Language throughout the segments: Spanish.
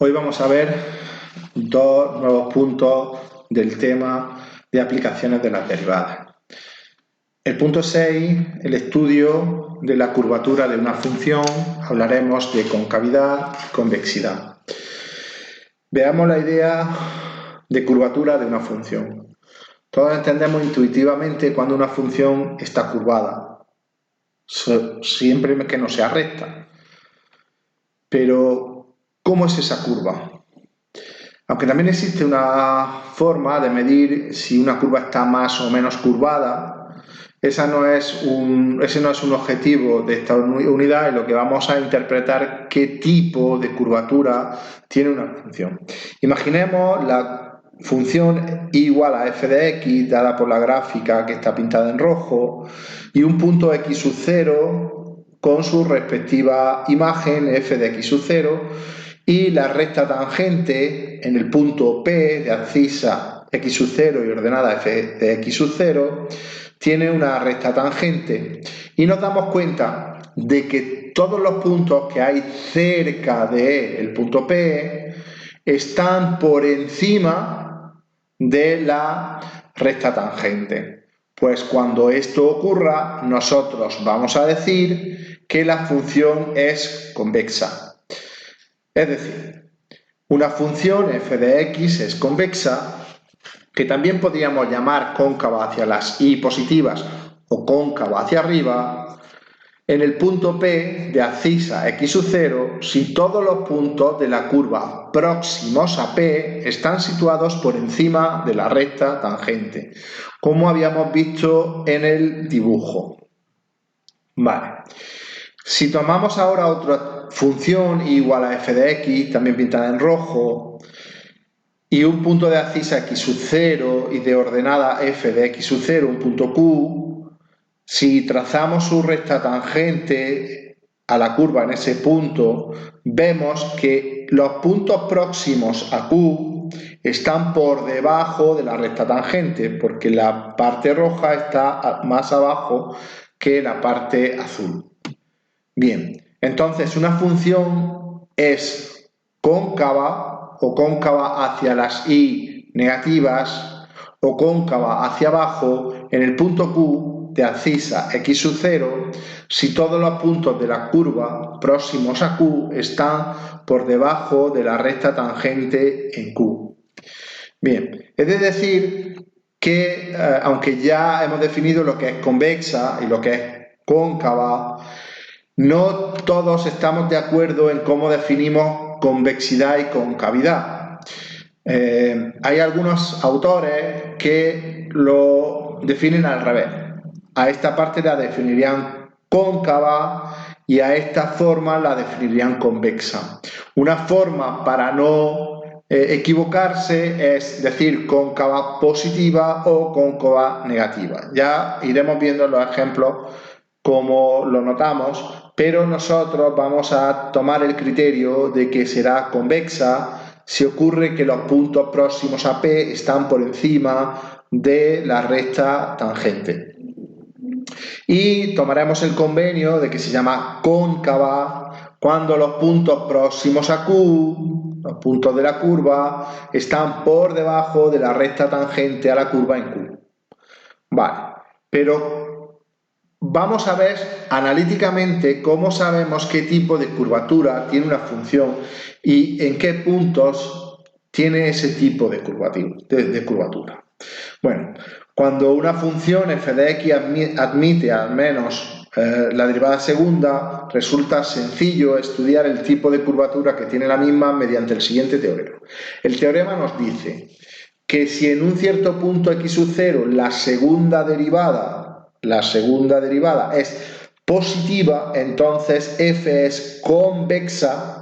Hoy vamos a ver dos nuevos puntos del tema de aplicaciones de las derivadas. El punto 6, el estudio de la curvatura de una función, hablaremos de concavidad y convexidad. Veamos la idea de curvatura de una función. Todos entendemos intuitivamente cuando una función está curvada, siempre que no sea recta. Pero, ¿cómo es esa curva? Aunque también existe una forma de medir si una curva está más o menos curvada, ese no es un objetivo de esta unidad, en lo que vamos a interpretar qué tipo de curvatura tiene una función. Imaginemos la función y igual a f de x, dada por la gráfica que está pintada en rojo, y un punto x sub 0 con su respectiva imagen f de x sub 0, y la recta tangente en el punto P de abscisa x sub 0 y ordenada f de x sub 0 tiene una recta tangente, y nos damos cuenta de que todos los puntos que hay cerca del punto P están por encima de la recta tangente. Pues cuando esto ocurra, nosotros vamos a decir que la función es convexa. Es decir, una función f de x es convexa, que también podríamos llamar cóncava hacia las y positivas o cóncava hacia arriba, en el punto P de abscisa x sub 0 si todos los puntos de la curva próximos a P están situados por encima de la recta tangente, como habíamos visto en el dibujo. Vale. Si tomamos ahora otra función igual a f de x, también pintada en rojo, y un punto de abscisa x sub 0 y de ordenada f de x sub 0, un punto Q, si trazamos su recta tangente a la curva en ese punto, vemos que los puntos próximos a Q están por debajo de la recta tangente, porque la parte roja está más abajo que la parte azul. Bien, entonces una función es cóncava o cóncava hacia las y negativas o cóncava hacia abajo en el punto Q de abscisa x sub 0 si todos los puntos de la curva próximos a Q están por debajo de la recta tangente en Q. Bien, es decir que aunque ya hemos definido lo que es convexa y lo que es cóncava, no todos estamos de acuerdo en cómo definimos convexidad y concavidad. Hay algunos autores que lo definen al revés. A esta parte la definirían cóncava y a esta forma la definirían convexa. Una forma para no equivocarse es decir cóncava positiva o cóncava negativa. Ya iremos viendo los ejemplos como lo notamos, pero nosotros vamos a tomar el criterio de que será convexa si ocurre que los puntos próximos a P están por encima de la recta tangente. Y tomaremos el convenio de que se llama cóncava cuando los puntos próximos a Q, los puntos de la curva, están por debajo de la recta tangente a la curva en Q. Vale, pero vamos a ver analíticamente cómo sabemos qué tipo de curvatura tiene una función y en qué puntos tiene ese tipo de curvatura. Bueno, cuando una función f de x admite al menos la derivada segunda, resulta sencillo estudiar el tipo de curvatura que tiene la misma mediante el siguiente teorema. El teorema nos dice que si en un cierto punto x sub 0 la segunda derivada es positiva, entonces f es convexa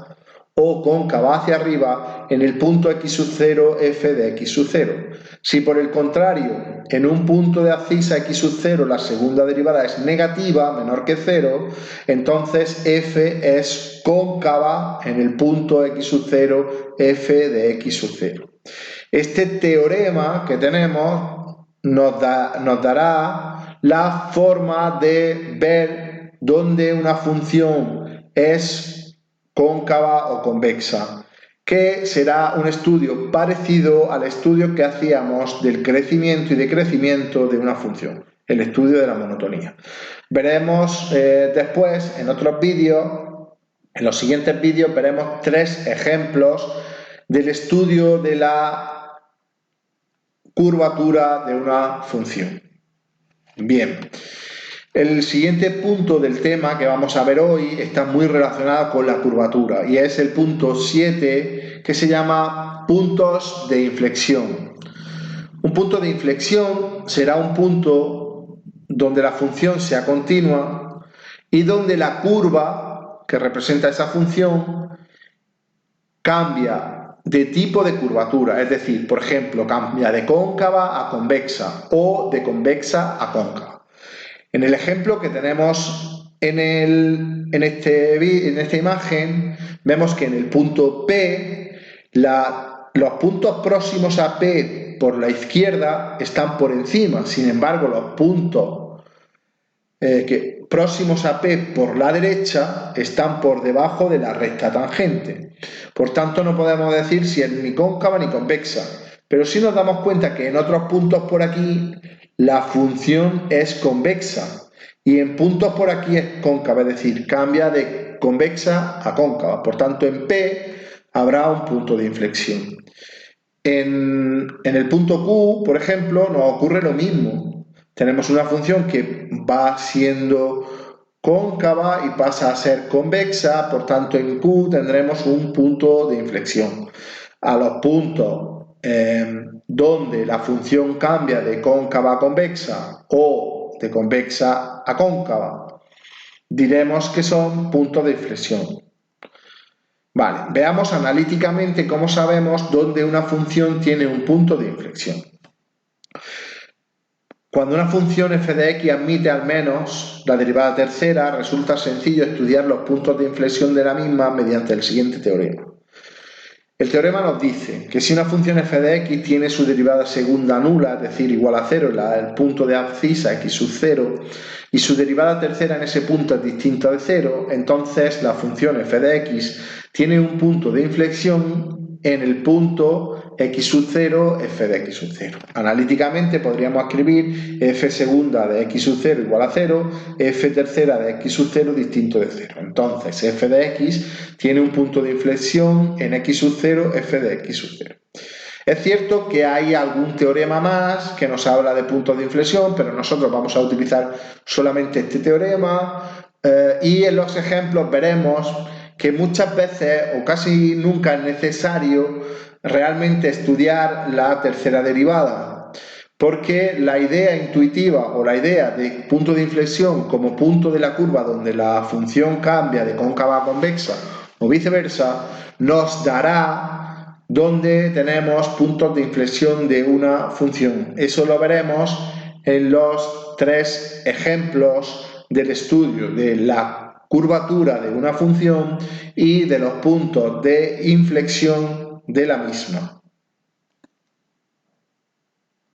o cóncava hacia arriba en el punto x sub 0 f de x sub 0. Si por el contrario en un punto de abscisa x sub 0 la segunda derivada es negativa, menor que 0, entonces f es cóncava en el punto x sub 0 f de x sub 0. Este teorema que tenemos nos dará la forma de ver dónde una función es cóncava o convexa, que será un estudio parecido al estudio que hacíamos del crecimiento y decrecimiento de una función, el estudio de la monotonía. Veremos después en otros vídeos, en los siguientes vídeos veremos 3 ejemplos del estudio de la curvatura de una función. Bien. El siguiente punto del tema que vamos a ver hoy está muy relacionado con la curvatura y es el punto 7, que se llama puntos de inflexión. Un punto de inflexión será un punto donde la función sea continua y donde la curva que representa esa función cambia de tipo de curvatura, es decir, por ejemplo, cambia de cóncava a convexa o de convexa a cóncava. En el ejemplo que tenemos en esta imagen, vemos que en el punto P, los puntos próximos a P por la izquierda están por encima, sin embargo los puntos próximos a P por la derecha están por debajo de la recta tangente. Por tanto, no podemos decir si es ni cóncava ni convexa, pero sí nos damos cuenta que en otros puntos por aquí la función es convexa y en puntos por aquí es cóncava, es decir, cambia de convexa a cóncava. Por tanto, en P habrá un punto de inflexión. En el punto Q, por ejemplo, nos ocurre lo mismo. Tenemos una función que va siendo cóncava y pasa a ser convexa, por tanto en Q tendremos un punto de inflexión. A los puntos donde la función cambia de cóncava a convexa o de convexa a cóncava, diremos que son puntos de inflexión. Vale, veamos analíticamente cómo sabemos dónde una función tiene un punto de inflexión. Cuando una función f de x admite al menos la derivada tercera, resulta sencillo estudiar los puntos de inflexión de la misma mediante el siguiente teorema. El teorema nos dice que si una función f de x tiene su derivada segunda nula, es decir, igual a 0 en el punto de abscisa x sub 0, y su derivada tercera en ese punto es distinta de 0, entonces la función f de x tiene un punto de inflexión en el punto x sub 0, f de x sub 0. Analíticamente podríamos escribir f segunda de x sub 0 igual a 0, f tercera de x sub 0 distinto de 0. Entonces f de x tiene un punto de inflexión en x sub 0, f de x sub 0. Es cierto que hay algún teorema más que nos habla de puntos de inflexión, pero nosotros vamos a utilizar solamente este teorema y en los ejemplos veremos que muchas veces o casi nunca es necesario realmente estudiar la tercera derivada, porque la idea intuitiva o la idea de punto de inflexión como punto de la curva donde la función cambia de cóncava a convexa o viceversa, nos dará donde tenemos puntos de inflexión de una función. Eso lo veremos en los 3 ejemplos del estudio de la curvatura de una función y de los puntos de inflexión de la misma.